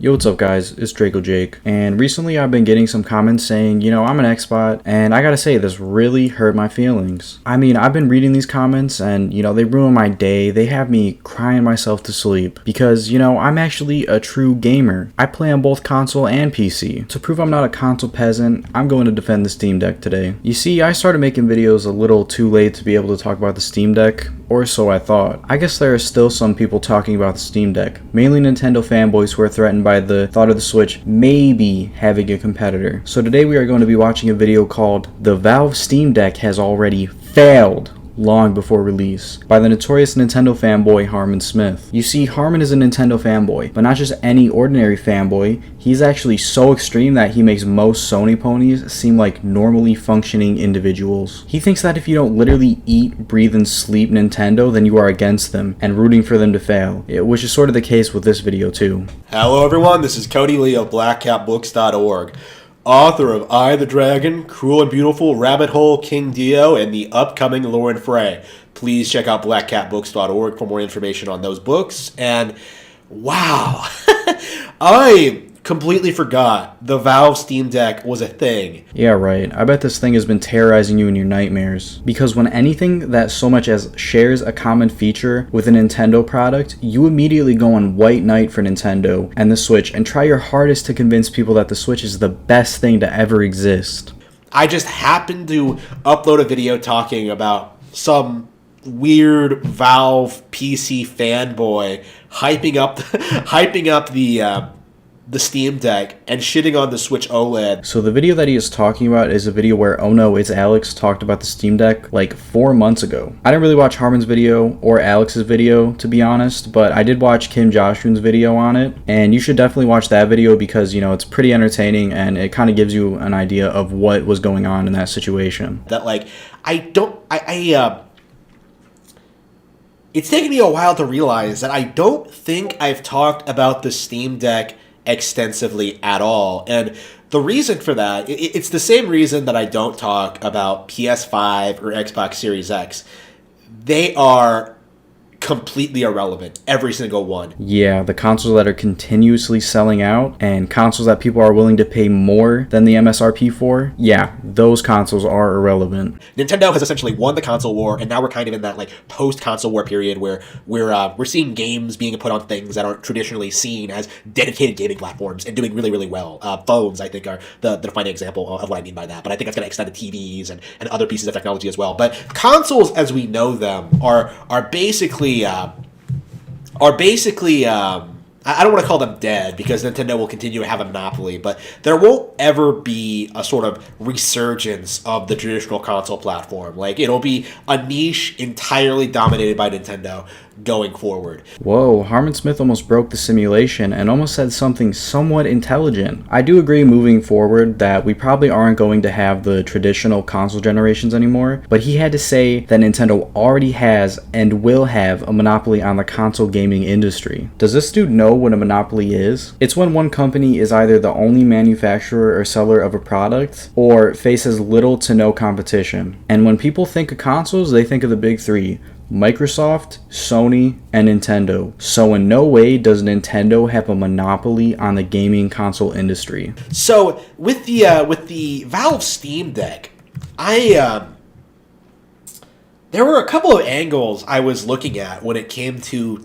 Yo, what's up guys, it's Draco Jake, and recently I've been getting some comments saying, I'm an Xbot, and I gotta say, this really hurt my feelings. I mean, I've been reading these comments, and, they ruin my day, they have me crying myself to sleep, because, I'm actually a true gamer. I play on both console and PC. To prove I'm not a console peasant, I'm going to defend the Steam Deck today. You see, I started making videos a little too late to be able to talk about the Steam Deck, or so I thought. I guess there are still some people talking about the Steam Deck, mainly Nintendo fanboys who are threatened by the thought of the Switch maybe having a competitor. So today we are going to be watching a video called "The Valve Steam Deck Has Already Failed Long Before Release" by the notorious Nintendo fanboy Harman Smith. You see, Harman is a Nintendo fanboy, but not just any ordinary fanboy. He's actually so extreme that he makes most Sony ponies seem like normally functioning individuals. He thinks that if you don't literally eat, breathe, and sleep Nintendo, then you are against them and rooting for them to fail, which is sort of the case with this video too. Hello everyone, this is Cody Lee of BlackCatBooks.org, author of I the Dragon, Cruel and Beautiful, Rabbit Hole, King Dio, and the upcoming Lore and Fray. Please check out BlackCatBooks.org for more information on those books. And wow, I completely forgot the Valve Steam Deck was a thing. Yeah, right. I bet this thing has been terrorizing you in your nightmares. Because when anything that so much as shares a common feature with a Nintendo product, you immediately go on white knight for Nintendo and the Switch and try your hardest to convince people that the Switch is the best thing to ever exist. I just happened to upload a video talking about some weird Valve PC fanboy hyping up the Steam Deck and shitting on the Switch OLED. So the video that he is talking about is a video where Oh No, It's Alex talked about the Steam Deck like 4 months ago. I didn't really watch Harman's video or Alex's video, to be honest, but I did watch Kim Joshun's video on it, and you should definitely watch that video because, it's pretty entertaining and it kind of gives you an idea of what was going on in that situation. It's taken me a while to realize that I don't think I've talked about the Steam Deck extensively at all. And the reason for that, it's the same reason that I don't talk about PS5 or Xbox Series X. They are completely irrelevant, every single one. Yeah, the consoles that are continuously selling out and consoles that people are willing to pay more than the MSRP for, yeah, those consoles are irrelevant. Nintendo has essentially won the console war, and now we're kind of in that post-console war period where we're seeing games being put on things that aren't traditionally seen as dedicated gaming platforms and doing really, really well. Phones, I think, are the defining example of what I mean by that, but I think that's going to extend to TVs and other pieces of technology as well. But consoles, as we know them, are basically I don't want to call them dead because Nintendo will continue to have a monopoly, but there won't ever be a sort of resurgence of the traditional console platform. It'll be a niche entirely dominated by Nintendo going forward. Whoa, Harman Smith almost broke the simulation and almost said something somewhat intelligent. I do agree moving forward that we probably aren't going to have the traditional console generations anymore, but he had to say that Nintendo already has and will have a monopoly on the console gaming industry. Does this dude know what a monopoly is? It's when one company is either the only manufacturer or seller of a product or faces little to no competition. And when people think of consoles, they think of the big three: Microsoft, Sony, and Nintendo. So in no way does Nintendo have a monopoly on the gaming console industry. So with the Valve Steam Deck, there were a couple of angles I was looking at when it came to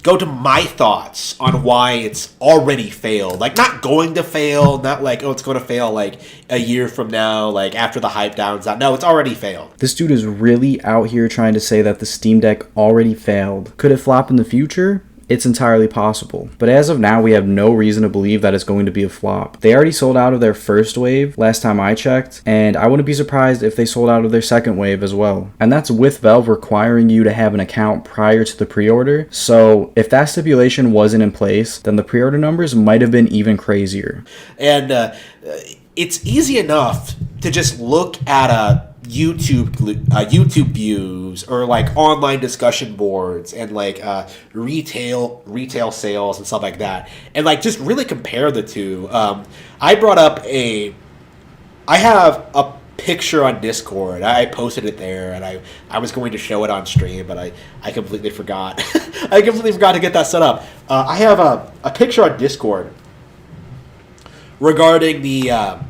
go to my thoughts on why it's already failed. Not going to fail, not it's going to fail a year from now, after the hype downs out. No, it's already failed. This dude is really out here trying to say that the Steam Deck already failed. Could it flop in the future? It's entirely possible. But as of now, we have no reason to believe that it's going to be a flop. They already sold out of their first wave last time I checked, and I wouldn't be surprised if they sold out of their second wave as well. And that's with Valve requiring you to have an account prior to the pre-order. So if that stipulation wasn't in place, then the pre-order numbers might have been even crazier. And it's easy enough to just look at YouTube views or online discussion boards and retail sales and stuff like that, and just really compare the two. I have a picture on Discord. I posted it there, and I was going to show it on stream, but I completely forgot. I completely forgot to get that set up. I have a picture on Discord regarding the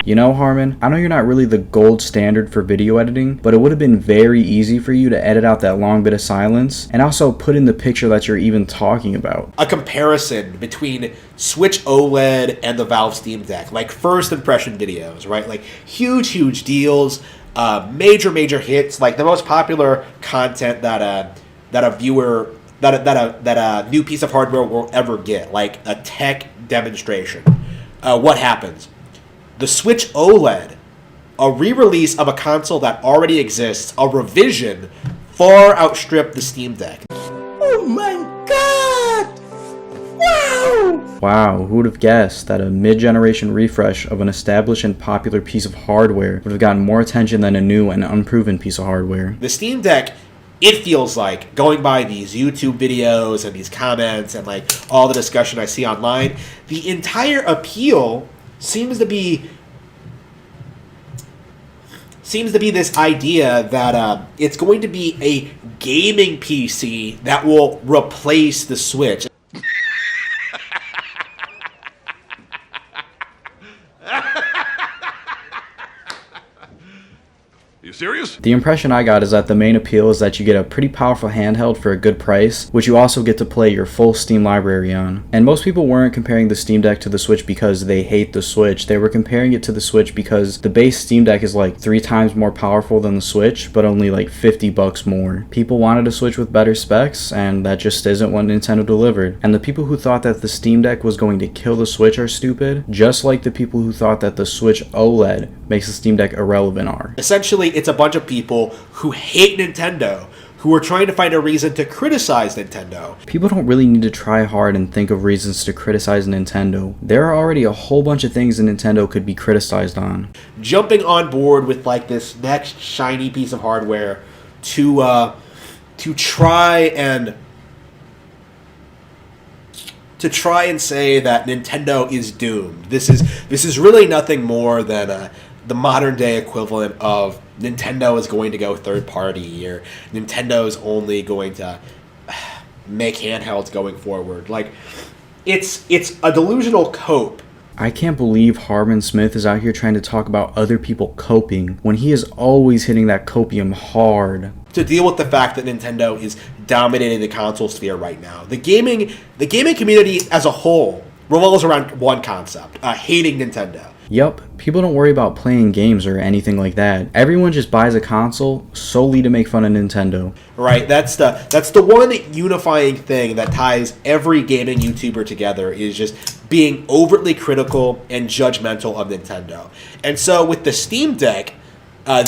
You know, Harman, I know you're not really the gold standard for video editing, but it would have been very easy for you to edit out that long bit of silence and also put in the picture that you're even talking about. a comparison between Switch OLED and the Valve Steam Deck, like first impression videos, right? Like huge deals, major hits, like the most popular content that a new piece of hardware will ever get, like a tech demonstration. What happens? The Switch OLED, a re-release of a console that already exists, a revision, far outstripped the Steam Deck. Oh my god! Wow! Wow, who would have guessed that a mid-generation refresh of an established and popular piece of hardware would have gotten more attention than a new and unproven piece of hardware? The Steam Deck, it feels like, going by these YouTube videos and these comments and like all the discussion I see online, the entire appeal seems to be this idea that it's going to be a gaming PC that will replace the Switch. You serious? The impression I got is that the main appeal is that you get a pretty powerful handheld for a good price, which you also get to play your full Steam library on. And most people weren't comparing the Steam Deck to the Switch because they hate the Switch. They were comparing it to the Switch because the base Steam Deck is like 3 times more powerful than the Switch, but only like $50 more. People wanted a Switch with better specs, and that just isn't what Nintendo delivered. And the people who thought that the Steam Deck was going to kill the Switch are stupid, just like the people who thought that the Switch OLED makes the Steam Deck irrelevant are. Essentially, it's a bunch of people who hate Nintendo, who are trying to find a reason to criticize Nintendo. People don't really need to try hard and think of reasons to criticize Nintendo. There are already a whole bunch of things that Nintendo could be criticized on. Jumping on board with like this next shiny piece of hardware to try and say that Nintendo is doomed. This is really nothing more than the modern day equivalent of Nintendo is going to go third party, or Nintendo is only going to make handhelds going forward. Like, it's a delusional cope. I can't believe Harman Smith is out here trying to talk about other people coping when he is always hitting that copium hard. To deal with the fact that Nintendo is dominating the console sphere right now. The gaming community as a whole revolves around one concept, hating Nintendo. Yup, people don't worry about playing games or anything like that. Everyone just buys a console solely to make fun of Nintendo. Right, that's the one unifying thing that ties every gaming YouTuber together, is just being overtly critical and judgmental of Nintendo. And so with the Steam Deck,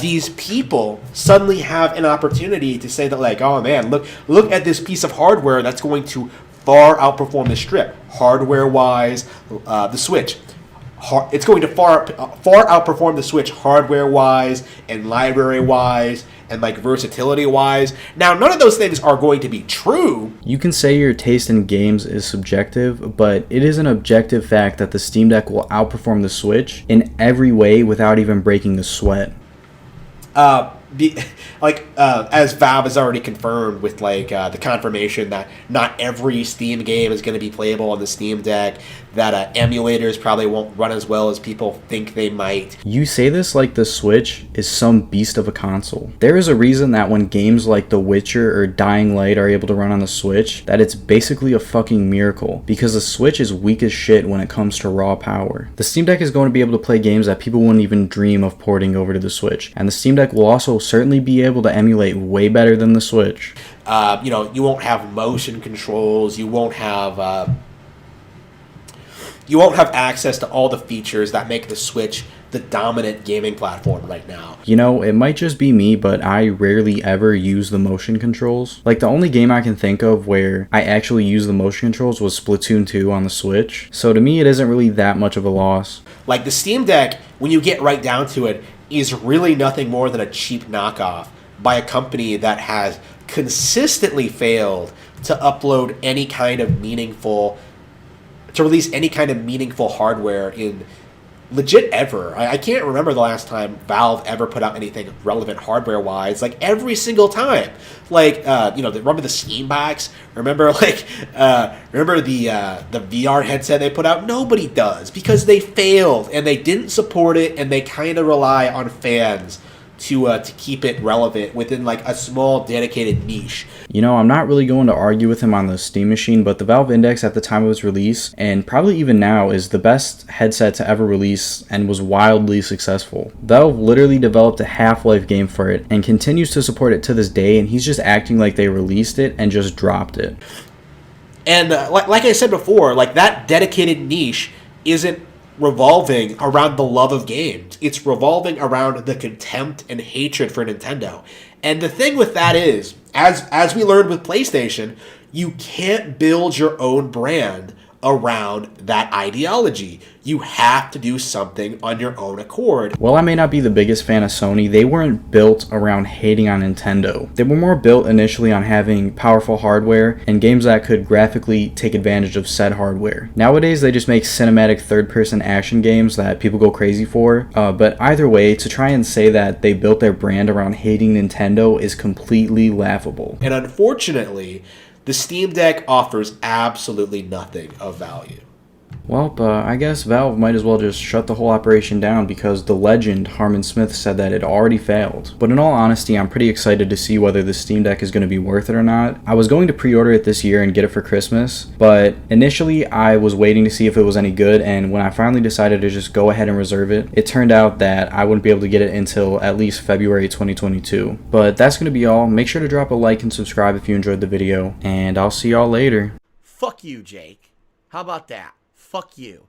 these people suddenly have an opportunity to say that, like, oh man, look at this piece of hardware that's going to far outperform the Strip, hardware-wise, the Switch. It's going to far outperform the Switch hardware-wise and library-wise and like versatility-wise. Now, none of those things are going to be true. You can say your taste in games is subjective, but it is an objective fact that the Steam Deck will outperform the Switch in every way without even breaking a sweat. As Valve has already confirmed with the confirmation that not every Steam game is going to be playable on the Steam Deck, that emulators probably won't run as well as people think they might. You say this like the Switch is some beast of a console. There is a reason that when games like The Witcher or Dying Light are able to run on the Switch, that it's basically a fucking miracle, because the Switch is weak as shit when it comes to raw power. The Steam Deck is going to be able to play games that people wouldn't even dream of porting over to the Switch, and the Steam Deck will also certainly be able to emulate way better than the Switch. You won't have motion controls, you won't have access to all the features that make the Switch the dominant gaming platform right now. You know, it might just be me, but I rarely ever use the motion controls. Like, the only game I can think of where I actually use the motion controls was Splatoon 2 on the Switch. So to me, it isn't really that much of a loss. Like, the Steam Deck, when you get right down to it, is really nothing more than a cheap knockoff by a company that has consistently failed to upload any kind of meaningful to release any kind of meaningful hardware in legit ever. I can't remember the last time Valve ever put out anything relevant hardware-wise. Like, every single time. Like, remember the Steam box? Remember the VR headset they put out? Nobody does, because they failed, and they didn't support it, and they kind of rely on fans to keep it relevant within like a small dedicated niche. You know, I'm not really going to argue with him on the Steam Machine, but the Valve Index at the time of its release, and probably even now, is the best headset to ever release and was wildly successful. Valve literally developed a Half-Life game for it and continues to support it to this day, and he's just acting like they released it and just dropped it. And like I said before, like, that dedicated niche isn't revolving around the love of games. It's revolving around the contempt and hatred for Nintendo. And the thing with that is, as we learned with PlayStation, you can't build your own brand around that ideology. You have to do something on your own accord. While I may not be the biggest fan of Sony, they weren't built around hating on Nintendo. They were more built initially on having powerful hardware and games that could graphically take advantage of said hardware. Nowadays, they just make cinematic third-person action games that people go crazy for. But either way, to try and say that they built their brand around hating Nintendo is completely laughable. And unfortunately, the Steam Deck offers absolutely nothing of value. Well, I guess Valve might as well just shut the whole operation down, because the legend Harman Smith said that it already failed. But in all honesty, I'm pretty excited to see whether the Steam Deck is going to be worth it or not. I was going to pre-order it this year and get it for Christmas, but initially I was waiting to see if it was any good, and when I finally decided to just go ahead and reserve it, it turned out that I wouldn't be able to get it until at least February 2022. But that's going to be all. Make sure to drop a like and subscribe if you enjoyed the video, and I'll see y'all later. Fuck you, Jake. How about that? Fuck you.